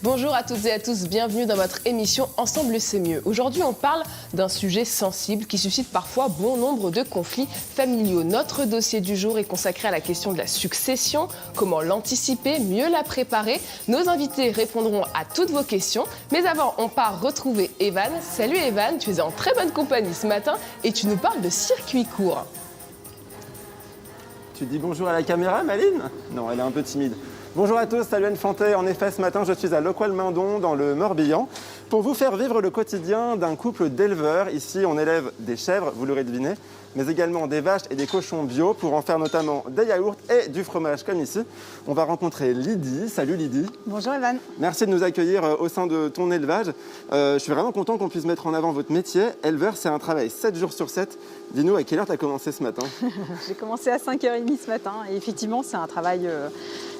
Bonjour à toutes et à tous, bienvenue dans votre émission Ensemble c'est mieux. Aujourd'hui on parle d'un sujet sensible qui suscite parfois bon nombre de conflits familiaux. Notre dossier du jour est consacré à la question de la succession, comment l'anticiper, mieux la préparer. Nos invités répondront à toutes vos questions, mais avant on part retrouver Evan. Salut Evan, tu es en très bonne compagnie ce matin et tu nous parles de circuit court. Tu dis bonjour à la caméra, Maline? Non, elle est un peu timide. Bonjour à tous, salut Anne Fantet. En effet, ce matin, je suis à Locoal-Mindon, dans le Morbihan, pour vous faire vivre le quotidien d'un couple d'éleveurs. Ici, on élève des chèvres, vous l'aurez deviné, mais également des vaches et des cochons bio pour en faire notamment des yaourts et du fromage comme ici. On va rencontrer Lydie. Salut Lydie. Bonjour Evan. Merci de nous accueillir au sein de ton élevage. Je suis vraiment content qu'on puisse mettre en avant votre métier. Éleveur, c'est un travail 7 jours sur 7. Dis-nous, à quelle heure tu as commencé ce matin? J'ai commencé à 5h30 ce matin et effectivement, c'est un travail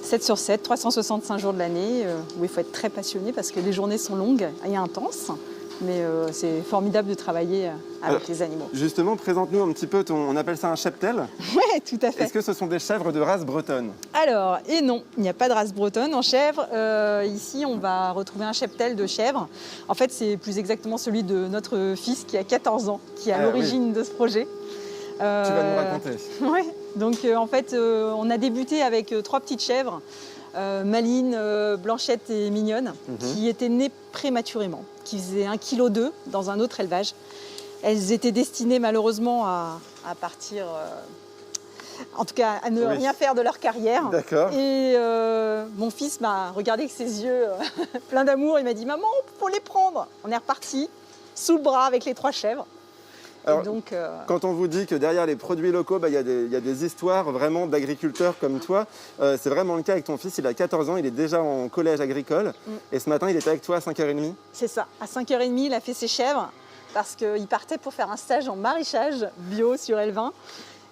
7 sur 7, 365 jours de l'année où il faut être très passionné parce que les journées sont longues et intenses. Mais c'est formidable de travailler avec les animaux. Justement, présente-nous un petit peu, on appelle ça un cheptel. Oui, tout à fait. Est-ce que ce sont des chèvres de race bretonne? Alors, et non, il n'y a pas de race bretonne en chèvre. Ici, on va retrouver un cheptel de chèvres. En fait, c'est plus exactement celui de notre fils qui a 14 ans, qui est à l'origine de ce projet. Tu vas nous raconter. Oui, donc en fait, on a débuté avec 3 petites chèvres. Maline, Blanchette et Mignonne, qui étaient nées prématurément, qui faisaient 1,2 kg dans un autre élevage. Elles étaient destinées malheureusement à partir, en tout cas à ne rien faire de leur carrière. D'accord. Et mon fils m'a regardé avec ses yeux pleins d'amour, il m'a dit « Maman, il faut les prendre !» On est reparti sous le bras avec les 3 chèvres. Alors, donc, quand on vous dit que derrière les produits locaux, il y a des histoires vraiment d'agriculteurs comme toi, c'est vraiment le cas avec ton fils. Il a 14 ans, il est déjà en collège agricole. Et ce matin, il était avec toi à 5h30. C'est ça. À 5h30, il a fait ses chèvres parce qu'il partait pour faire un stage en maraîchage bio sur Elvin.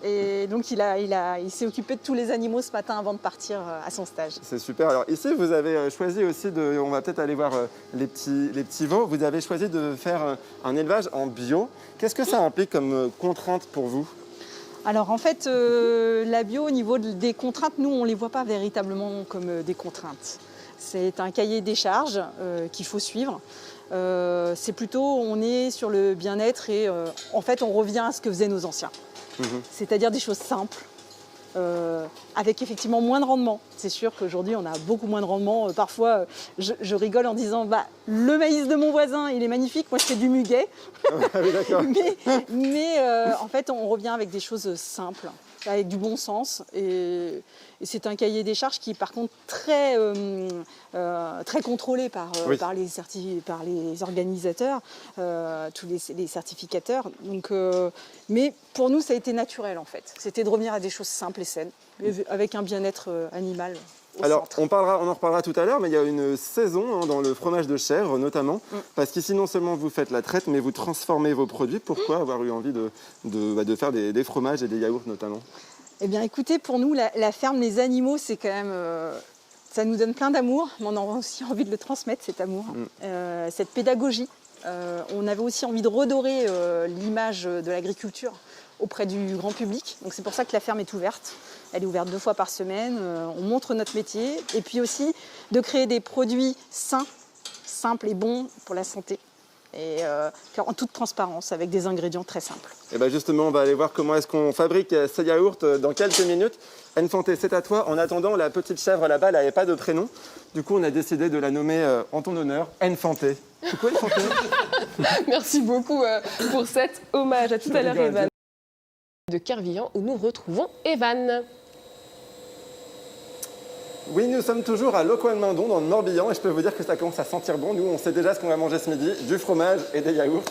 Et donc, il s'est occupé de tous les animaux ce matin avant de partir à son stage. C'est super. Alors ici, vous avez choisi aussi on va peut-être aller voir les petits veaux. Vous avez choisi de faire un élevage en bio. Qu'est-ce que ça implique comme contrainte pour vous? Alors en fait, la bio, au niveau des contraintes, nous, on ne les voit pas véritablement comme des contraintes. C'est un cahier des charges qu'il faut suivre. C'est plutôt, on est sur le bien-être et en fait, on revient à ce que faisaient nos anciens. C'est-à-dire des choses simples, avec effectivement moins de rendement. C'est sûr qu'aujourd'hui, on a beaucoup moins de rendement. Parfois, je rigole en disant le maïs de mon voisin, il est magnifique, moi je fais du muguet. Oui, d'accord. mais en fait, on revient avec des choses simples, avec du bon sens. Et c'est un cahier des charges qui est par contre très contrôlé par les organisateurs, tous les certificateurs. Donc, mais pour nous, ça a été naturel en fait. C'était de revenir à des choses simples et saines, avec un bien-être animal. Alors, on en reparlera tout à l'heure, mais il y a une saison dans le fromage de chèvre notamment, parce qu'ici non seulement vous faites la traite, mais vous transformez vos produits. Pourquoi avoir eu envie de faire des fromages et des yaourts notamment? Eh bien écoutez, pour nous, la ferme, les animaux, c'est quand même... ça nous donne plein d'amour, mais on a aussi envie de le transmettre, cet amour, cette pédagogie. On avait aussi envie de redorer l'image de l'agriculture auprès du grand public. Donc c'est pour ça que la ferme est ouverte. Elle est ouverte 2 fois par semaine. On montre notre métier. Et puis aussi de créer des produits sains, simples et bons pour la santé. Et en toute transparence, avec des ingrédients très simples. Et bien justement, on va aller voir comment est-ce qu'on fabrique ces yaourts dans quelques minutes. Anne Fantet, c'est à toi. En attendant, la petite chèvre là-bas, elle n'avait pas de prénom. Du coup, on a décidé de la nommer en ton honneur, Anne Fantet. Coucou Anne Fantet. Merci beaucoup pour cet hommage. À tout à l'heure, Evan. De Kervillan, où nous retrouvons Evan. Oui, nous sommes toujours à Locoal-Mindon, dans le Morbihan, et je peux vous dire que ça commence à sentir bon. Nous, on sait déjà ce qu'on va manger ce midi, du fromage et des yaourts.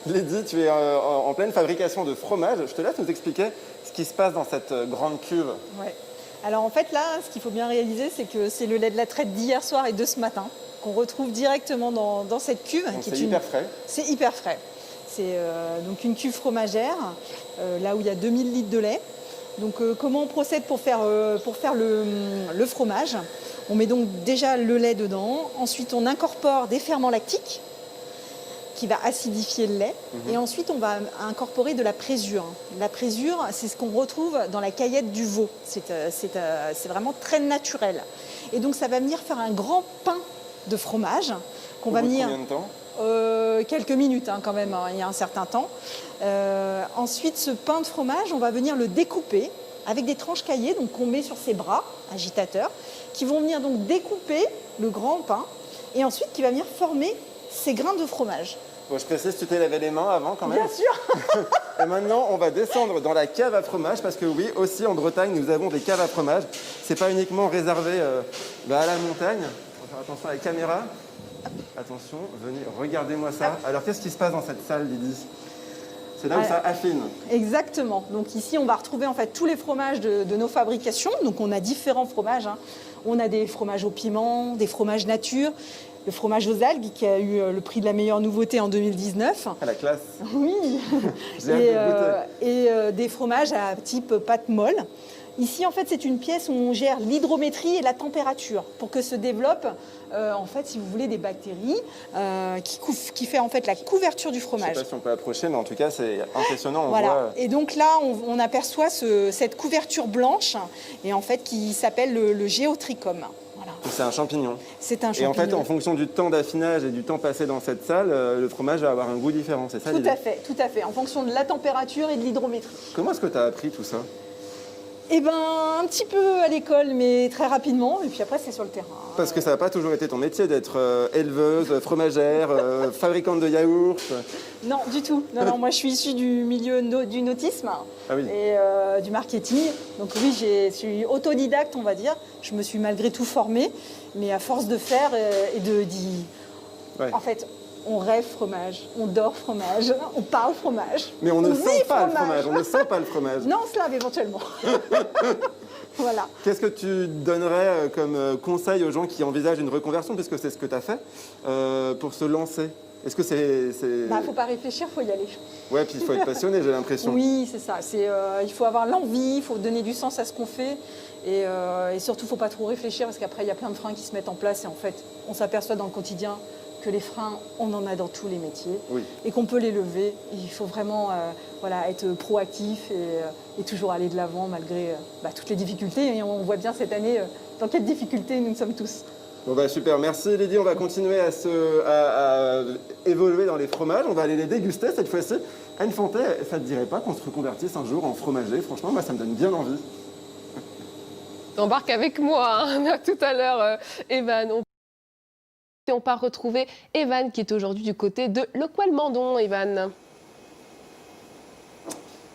Lydie, tu es en pleine fabrication de fromage. Je te laisse nous expliquer ce qui se passe dans cette grande cuve. Ouais. Alors en fait, là, ce qu'il faut bien réaliser, c'est que c'est le lait de la traite d'hier soir et de ce matin qu'on retrouve directement dans cette cuve. C'est hyper frais. C'est hyper frais. C'est donc une cuve fromagère, là où il y a 2000 litres de lait. Donc comment on procède pour faire le fromage? On met donc déjà le lait dedans, ensuite on incorpore des ferments lactiques qui va acidifier le lait. Et ensuite, on va incorporer de la présure. La présure, c'est ce qu'on retrouve dans la caillette du veau. C'est vraiment très naturel. Et donc, ça va venir faire un grand pain de fromage qu'on va venir... Combien de temps ? Quelques minutes quand même, il y a un certain temps. Ensuite, ce pain de fromage, on va venir le découper avec des tranches caillées donc qu'on met sur ses bras agitateurs, qui vont venir donc découper le grand pain et ensuite qui va venir former ces grains de fromage. Bon, je précise, tu t'es lavé les mains avant quand même. Bien sûr. Et maintenant, on va descendre dans la cave à fromage parce que oui, aussi en Bretagne, nous avons des caves à fromage. C'est pas uniquement réservé à la montagne. Il faut faire attention à la caméra. Attention, venez, regardez-moi ça. Alors, qu'est-ce qui se passe dans cette salle, Lydie ? C'est là où ça affine. Exactement. Donc ici, on va retrouver en fait tous les fromages de nos fabrications. Donc on a différents fromages. On a des fromages au piment, des fromages nature, le fromage aux algues qui a eu le prix de la meilleure nouveauté en 2019. À la classe. Oui. J'ai hâte de goûter. Et des fromages à type pâte molle. Ici, en fait, c'est une pièce où on gère l'hydrométrie et la température pour que se développent, en fait, si vous voulez, des bactéries qui fait en fait la couverture du fromage. Je ne sais pas si on peut approcher, mais en tout cas, c'est impressionnant. Voilà. Voit... Et donc là, on aperçoit cette couverture blanche, et en fait, qui s'appelle le géotrichum. Voilà. C'est un champignon. C'est un champignon. Et en fait, en fonction du temps d'affinage et du temps passé dans cette salle, le fromage va avoir un goût différent. C'est ça l'idée ? Tout à fait. En fonction de la température et de l'hydrométrie. Comment est-ce que tu as appris tout ça ? Eh ben, un petit peu à l'école, mais très rapidement. Et puis après, c'est sur le terrain. Parce que ça n'a pas toujours été ton métier d'être éleveuse, fromagère, fabricante de yaourts. Non, du tout. Non, moi, je suis issue du milieu du nautisme et du marketing. Donc oui, je suis autodidacte, on va dire. Je me suis malgré tout formée. Mais à force de faire et de dire... En fait... On rêve fromage, on dort fromage, on parle fromage. Mais on ne sent pas le fromage, on ne sent pas le fromage. Non, on se lave éventuellement. Voilà. Qu'est-ce que tu donnerais comme conseil aux gens qui envisagent une reconversion, puisque c'est ce que tu as fait, pour se lancer ? Est-ce que c'est... Faut pas réfléchir, faut y aller. Ouais, puis il faut être passionné, j'ai l'impression. Oui, c'est ça. Il faut avoir l'envie, il faut donner du sens à ce qu'on fait. Et surtout, il ne faut pas trop réfléchir, parce qu'après, il y a plein de freins qui se mettent en place. Et en fait, on s'aperçoit dans le quotidien que les freins, on en a dans tous les métiers et qu'on peut les lever. Il faut vraiment être proactif et toujours aller de l'avant malgré toutes les difficultés. Et on voit bien cette année dans quelles difficultés nous sommes tous. Bon super, merci Lydie. On va continuer à évoluer dans les fromages. On va aller les déguster cette fois-ci. Anne Fantet, ça ne te dirait pas qu'on se reconvertisse un jour en fromager ? Franchement, moi, ça me donne bien envie. T'embarques avec moi, hein. Tout à l'heure, Evan. On part retrouver Evan qui est aujourd'hui du côté de Locoal-Mendon. Evan.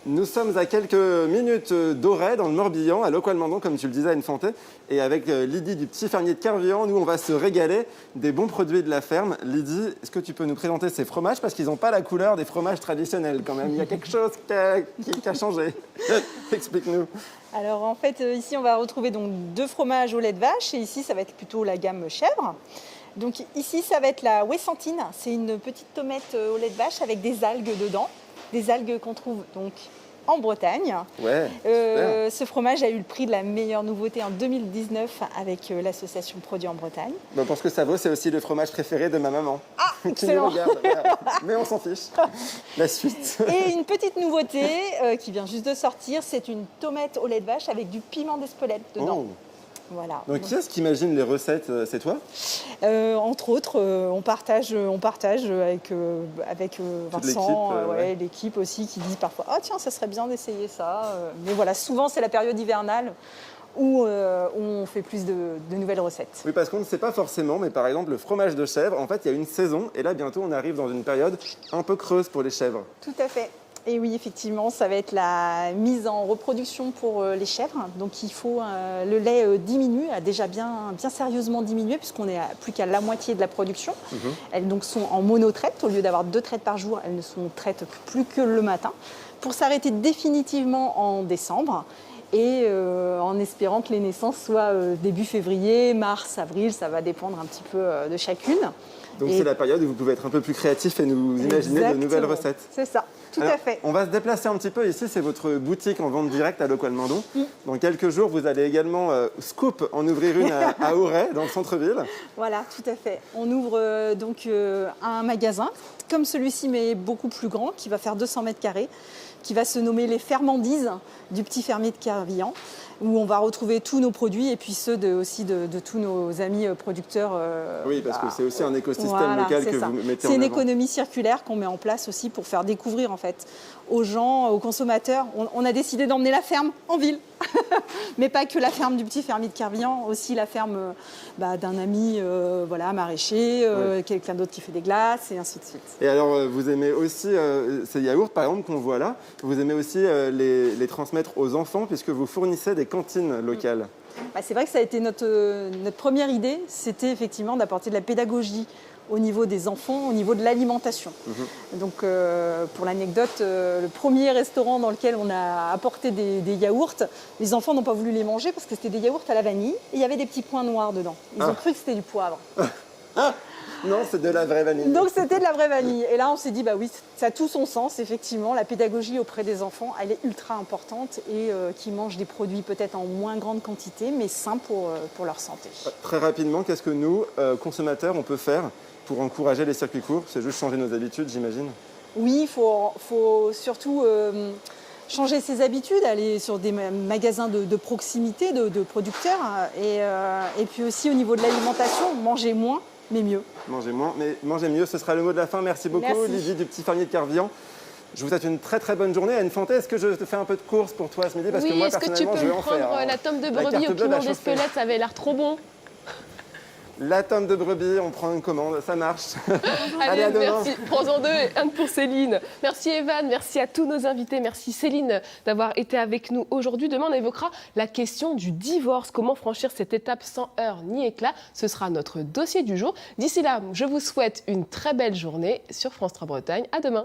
Nous sommes à quelques minutes d'Auray, dans le Morbihan, à Locoal-Mendon, comme tu le disais, Anne Fantet. Et avec Lydie du Petit Fermier de Kervian, nous, on va se régaler des bons produits de la ferme. Lydie, est-ce que tu peux nous présenter ces fromages ? Parce qu'ils n'ont pas la couleur des fromages traditionnels quand même. Il y a quelque chose qui a changé. Explique-nous. Alors en fait, ici, on va retrouver donc 2 fromages au lait de vache. Et ici, ça va être plutôt la gamme chèvre. Donc ici, ça va être la Wessantine. C'est une petite tomate au lait de vache avec des algues dedans. Des algues qu'on trouve donc en Bretagne. Ouais, ce fromage a eu le prix de la meilleure nouveauté en 2019 avec l'association Produits en Bretagne. Bon, pour ce que ça vaut, c'est aussi le fromage préféré de ma maman. Ah, excellent. Qui nous regarde, mais on s'en fiche. La suite. Et une petite nouveauté qui vient juste de sortir, c'est une tomate au lait de vache avec du piment d'Espelette dedans. Oh. Voilà. Donc qui est-ce qui imagine les recettes ? C'est toi ? Entre autres, on partage avec Vincent, l'équipe aussi, qui disent parfois « Ah tiens, ça serait bien d'essayer ça ». Mais voilà, souvent c'est la période hivernale où on fait plus de nouvelles recettes. Oui, parce qu'on ne sait pas forcément, mais par exemple le fromage de chèvre, en fait il y a une saison, et là bientôt on arrive dans une période un peu creuse pour les chèvres. Tout à fait. Et oui, effectivement, ça va être la mise en reproduction pour les chèvres. Donc il faut, le lait diminue, a déjà bien sérieusement diminué, puisqu'on est plus qu'à la moitié de la production. Elles donc sont en monotraite, au lieu d'avoir 2 traites par jour, elles ne sont traites plus que le matin, pour s'arrêter définitivement en décembre. Et en espérant que les naissances soient début février, mars, avril, ça va dépendre un petit peu de chacune. Donc Et- c'est la période où vous pouvez être un peu plus créatif et nous imaginer de nouvelles Exactement. recettes. C'est ça, tout Alors, à fait. On va se déplacer un petit peu. Ici, c'est votre boutique en vente directe à Locoal-Mandon. Dans quelques jours, vous allez également, scoop, en ouvrir une à Auray, dans le centre-ville. Voilà, tout à fait. On ouvre un magasin comme celui-ci, mais beaucoup plus grand, qui va faire 200 mètres carrés, qui va se nommer les Fermandises du petit fermier de Quervillan, où on va retrouver tous nos produits et puis ceux aussi de tous nos amis producteurs. Oui, parce que c'est aussi un écosystème voilà, local c'est que ça. vous mettez C'est en une avant. économie circulaire qu'on met en place aussi pour faire découvrir en fait aux gens, aux consommateurs. On a décidé d'emmener la ferme en ville, mais pas que la ferme du petit fermier de Quervillan, aussi la ferme d'un ami maraîcher, quelqu'un d'autre qui fait des glaces et ainsi de suite. Et alors, vous aimez aussi ces yaourts, par exemple, qu'on voit là. Vous aimez aussi les transmettre aux enfants, puisque vous fournissez des cantines locales. C'est vrai que ça a été notre première idée, c'était effectivement d'apporter de la pédagogie au niveau des enfants, au niveau de l'alimentation. Donc pour l'anecdote, le premier restaurant dans lequel on a apporté des yaourts, les enfants n'ont pas voulu les manger parce que c'était des yaourts à la vanille et il y avait des petits points noirs dedans. Ils ont cru que c'était du poivre. Non, c'est de la vraie vanille. Donc c'était de la vraie vanille. Et là on s'est dit, bah oui, ça a tout son sens, effectivement. La pédagogie auprès des enfants, elle est ultra importante et qui mangent des produits peut-être en moins grande quantité, mais sains pour leur santé. Très rapidement, qu'est-ce que nous, consommateurs, on peut faire pour encourager les circuits courts? C'est juste changer nos habitudes, j'imagine. Oui, il faut surtout changer ses habitudes, aller sur des magasins de proximité, de producteurs. Et puis aussi au niveau de l'alimentation, manger moins, mais mieux. Mangez moins, mais mangez mieux, ce sera le mot de la fin. Merci beaucoup, Merci. Lydie du petit fermier de Quervillan. Je vous souhaite une très très bonne journée. Anne Fantet, est-ce que je te fais un peu de course pour toi ce midi? Parce Oui, que moi, est-ce que tu personnellement, peux je vais me en faire. prendre hein. la tome de La brebis carte au bleue, piment la chauffée. d'Espelette, ça avait l'air trop bon. La tome de brebis, on prend une commande, ça marche. Allez, à demain. Merci. Prends-en deux et un pour Céline. Merci Evan, merci à tous nos invités. Merci Céline d'avoir été avec nous aujourd'hui. Demain, on évoquera la question du divorce. Comment franchir cette étape sans heurts ni éclat? Ce sera notre dossier du jour. D'ici là, je vous souhaite une très belle journée sur France 3 Bretagne. À demain.